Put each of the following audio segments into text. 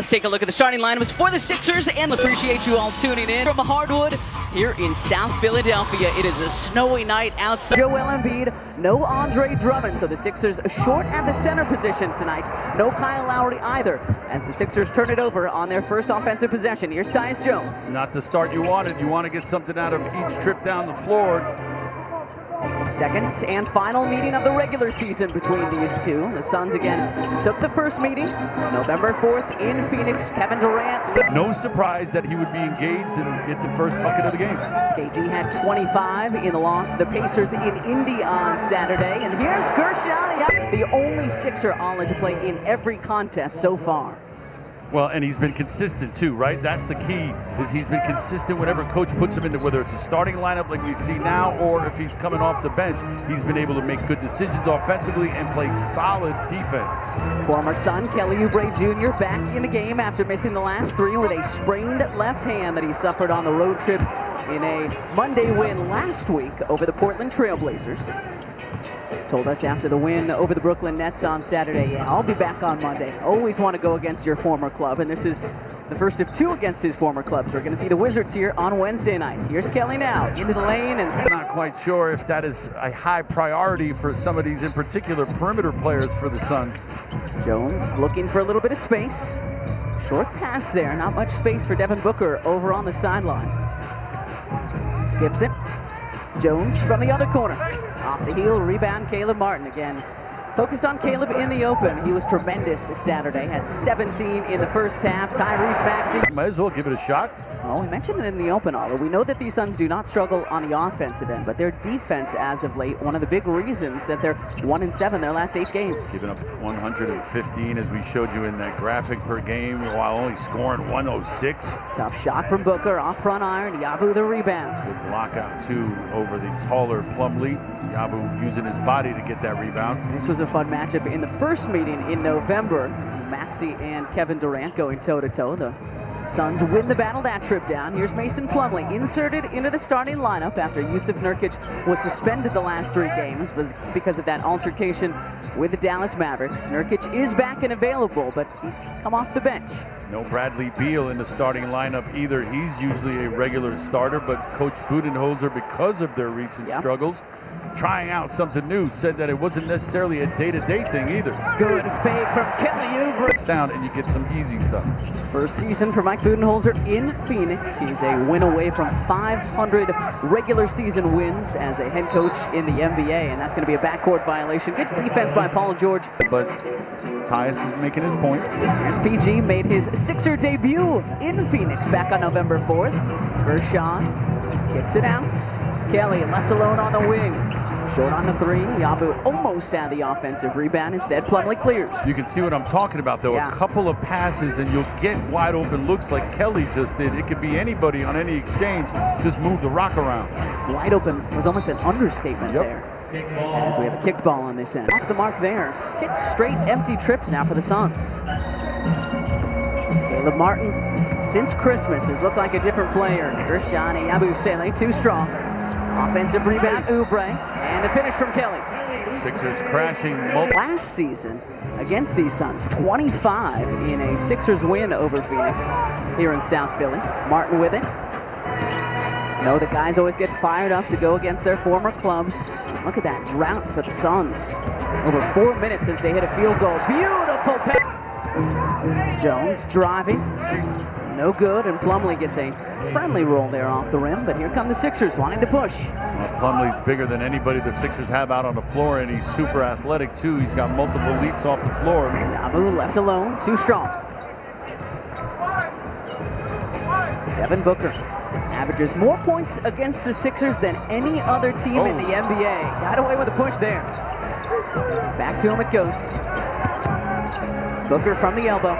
Let's take a look at the starting lineups for the Sixers, and appreciate you all tuning in from Hardwood here in South Philadelphia. It is a snowy night outside. Joel Embiid, no Andre Drummond, so the Sixers short at the center position tonight. No Kyle Lowry either, as the Sixers turn it over on their first offensive possession. Here's Tyus Jones. Not the start you wanted. You want to get something out of each trip down the floor. Second and final meeting of the regular season between these two. The Suns again took the first meeting November 4th in Phoenix. Kevin Durant. No surprise that he would be engaged and get the first bucket of the game. KG had 25 in the loss to the Pacers in Indy on Saturday. And here's Gershon, the only Sixer all to play in every contest so far. Well, and he's been consistent too, right? That's the key, is he's been consistent whenever coach puts him into, whether it's a starting lineup like we see now, or if he's coming off the bench, he's been able to make good decisions offensively and play solid defense. Former Sun Kelly Oubre Jr. back in the game after missing the last three with a sprained left hand that he suffered on the road trip in a Monday win last week over the Portland Trail Blazers. Told us after the win over the Brooklyn Nets on Saturday, yeah, I'll be back on Monday. Always want to go against your former club, and this is the first of two against his former clubs. We're going to see the Wizards here on Wednesday night. Here's Kelly now, into the lane. And I'm not quite sure if that is a high priority for some of these, in particular, perimeter players for the Suns. Jones looking for a little bit of space. Short pass there, not much space for Devin Booker over on the sideline. Skips it. Jones from the other corner. Off the heel, rebound, Caleb Martin again. Focused on Caleb in the open. He was tremendous Saturday. Had 17 in the first half. Tyrese Maxey. Might as well give it a shot. Oh, we mentioned it in the open, although we know that these Suns do not struggle on the offensive end, but their defense as of late, one of the big reasons that they're 1-7 their last 8 games. Giving up 115, as we showed you in that graphic, per game, while only scoring 106. Tough shot from Booker, off front iron. Yabu the rebound. Good lockout, too, over the taller Plumlee. Yabu using his body to get that rebound. This was a fun matchup in the first meeting in November. Maxey and Kevin Durant going toe-to-toe. The Suns win the battle that trip down. Here's Mason Plumlee inserted into the starting lineup after Jusuf Nurkic was suspended the last 3 games because of that altercation with the Dallas Mavericks. Nurkic is back and available, but he's come off the bench. No Bradley Beal in the starting lineup either. He's usually a regular starter, but Coach Budenholzer, because of their recent struggles, trying out something new, said that it wasn't necessarily a day-to-day thing either. Good fake from Kelly Oubre. Down and you get some easy stuff. First season for Mike Budenholzer in Phoenix. He's a win away from 500 regular season wins as a head coach in the NBA, and that's going to be a backcourt violation. Good defense by Paul George. But Tyus is making his point. Here's PG, made his Sixer debut in Phoenix back on November 4th. Gershon kicks it out. Kelly left alone on the wing. Short on the 3. Yabu almost had the offensive rebound. Instead, Plumlee clears. You can see what I'm talking about, though. A couple of passes, and you'll get wide open looks like Kelly just did. It could be anybody on any exchange. Just move the rock around. Wide open was almost an understatement there. As we have a kicked ball on this end. Off the mark there. 6 straight empty trips now for the Suns. Caleb Martin, since Christmas, has looked like a different player. Gershon Yabusele, too strong. Offensive rebound, Oubre, and the finish from Kelly. Sixers crashing. Last season against these Suns, 25 in a Sixers win over Phoenix here in South Philly. Martin with it. No, the guys always get fired up to go against their former clubs. Look at that drought for the Suns. Over 4 minutes since they hit a field goal. Beautiful pass. Jones driving. No good, and Plumlee gets a friendly roll there off the rim, but here come the Sixers wanting to push. Well, Plumlee's bigger than anybody the Sixers have out on the floor, and he's super athletic too. He's got multiple leaps off the floor. Yabu left alone, too strong. Devin Booker averages more points against the Sixers than any other team in the NBA. Got away with a push there. Back to him it goes. Booker from the elbow.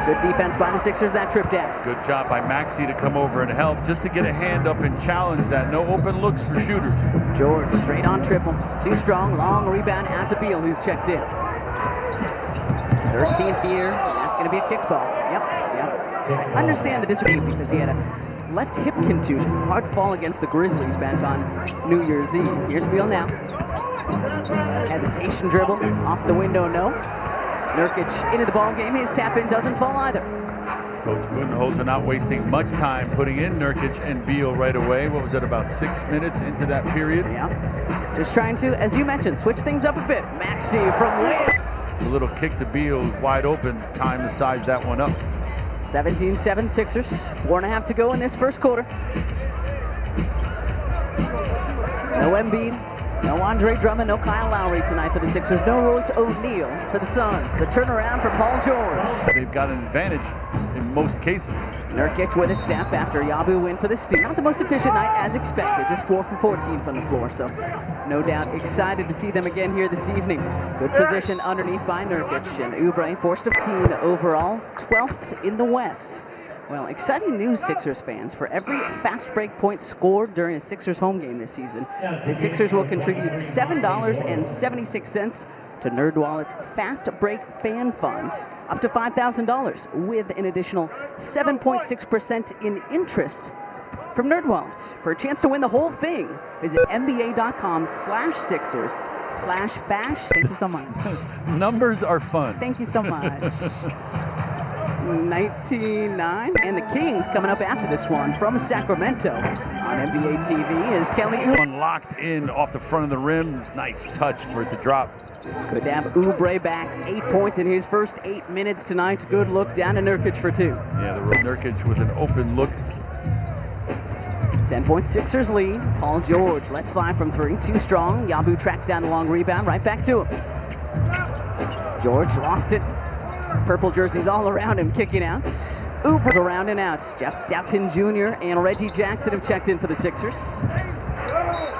Good defense by the Sixers that trip down. Good job by Maxey to come over and help, just to get a hand up and challenge that. No open looks for shooters. George straight on triple. Too strong, long rebound out to Beal, who's checked in. 13th year, that's going to be a kicked ball. Yep. I understand the disagreement because he had a left hip contusion. Hard fall against the Grizzlies back on New Year's Eve. Here's Beal now. Hesitation dribble, off the window, no. Nurkic into the ball game. His tap in doesn't fall either. Coach Budenholzer not wasting much time putting in Nurkic and Beal right away. What was that, about 6 minutes into that period? Yeah. Just trying to, as you mentioned, switch things up a bit. Maxey from way. A little kick to Beal, wide open. Time to size that one up. 17-7 Sixers. 4.5 to go in this first quarter. No Embiid, no Andre Drummond, no Kyle Lowry tonight for the Sixers. No Royce O'Neal for the Suns. The turnaround for Paul George. They've got an advantage in most cases. Nurkic with a step after Yabu win for the Steam. Not the most efficient night as expected, just 4 for 14 from the floor. So no doubt excited to see them again here this evening. Good position underneath by Nurkic, and Oubre forced a 15 overall, 12th in the West. Well, exciting news, Sixers fans. For every fast break point scored during a Sixers home game this season, the Sixers will contribute $7.76 to NerdWallet's Fast Break Fan Fund, up to $5,000, with an additional 7.6% in interest from NerdWallet. For a chance to win the whole thing, visit NBA.com/Sixers/Fash. Thank you so much. Numbers are fun. Thank you so much. 19-9, and the Kings coming up after this one from Sacramento on NBA TV is Kelly Oubre. One locked in off the front of the rim. Nice touch for it to drop. Good to have Oubre back. 8 points in his first 8 minutes tonight. Good look down to Nurkic for 2. Yeah, the Nurkic with an open look. 10-point Sixers lead. Paul George lets fly from 3. Too strong. Yabu tracks down the long rebound. Right back to him. George lost it. Purple jerseys all around him, kicking out. Oubre's around and out. Jeff Doughton Jr. and Reggie Jackson have checked in for the Sixers.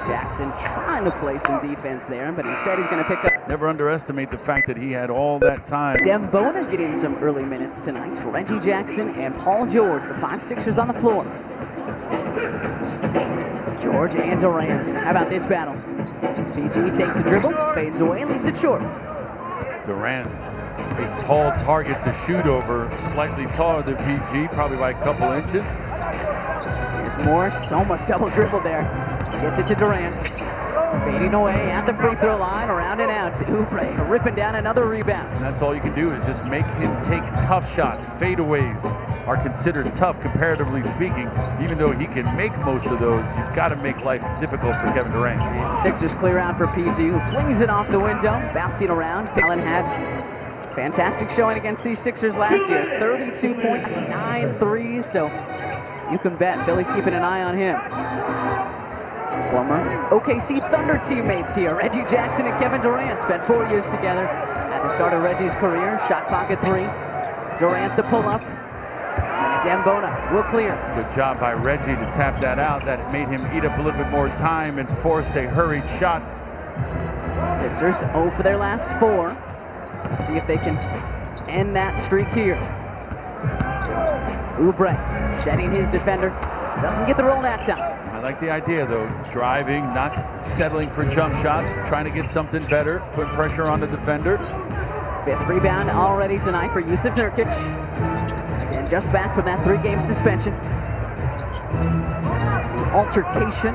Jackson trying to play some defense there, but instead he's going to pick up. Never underestimate the fact that he had all that time. Dembona getting some early minutes tonight. Reggie Jackson and Paul George, the 5 Sixers on the floor. George and Durant. How about this battle? PG takes a dribble, fades away, leaves it short. Durant, a tall target to shoot over, slightly taller than PG, probably by a couple inches. Here's Morris, almost double dribble there. Gets it to Durant. Fading away at the free throw line, around and out. Oubre ripping down another rebound. And that's all you can do is just make him take tough shots. Fadeaways are considered tough, comparatively speaking. Even though he can make most of those, you've got to make life difficult for Kevin Durant. And Sixers clear out for PG, who flings it off the window, bouncing around. Allen had fantastic showing against these Sixers last year. 32 points, 9 threes, so you can bet Philly's keeping an eye on him. Former OKC Thunder teammates here. Reggie Jackson and Kevin Durant spent 4 years together at the start of Reggie's career. Shot clock at 3. Durant the pull-up. And Dembona will clear. Good job by Reggie to tap that out. That made him eat up a little bit more time and forced a hurried shot. Sixers 0 for their last 4. Let's see if they can end that streak here. Oubre shedding his defender. Doesn't get the roll that time. I like the idea, though. Driving, not settling for jump shots, trying to get something better, put pressure on the defender. 5th rebound already tonight for Jusuf Nurkic. Again, just back from that 3-game suspension. Altercation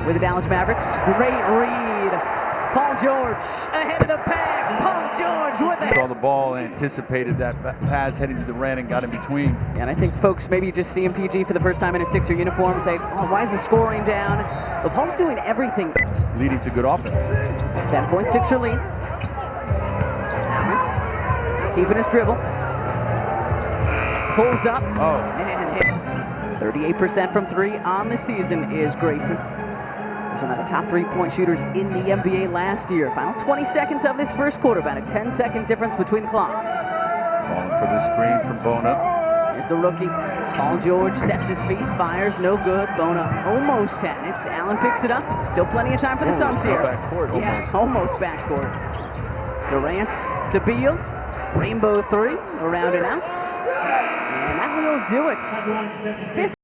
with the Dallas Mavericks. Great read. Paul George ahead of the pack. Paul George with it. Saw the ball, anticipated that pass heading to Durant and got in between. And I think folks maybe just seeing PG for the first time in a Sixer uniform say, oh, why is the scoring down? Well, Paul's doing everything. Leading to good offense. 10-point Sixer lead. Allen keeping his dribble. Pulls up. Oh. And hit. 38% from 3 on the season is Grayson. He's one of the top 3-point shooters in the NBA last year. Final 20 seconds of this first quarter, about a 10-second difference between the clocks. Calling for the screen from Bona. Here's the rookie. Paul George sets his feet, fires, no good. Bona almost had it. Allen picks it up. Still plenty of time for the Suns here. Backcourt, almost. Yeah, almost backcourt. Durant to Beal. Rainbow 3, around and out. And that will do it. 5th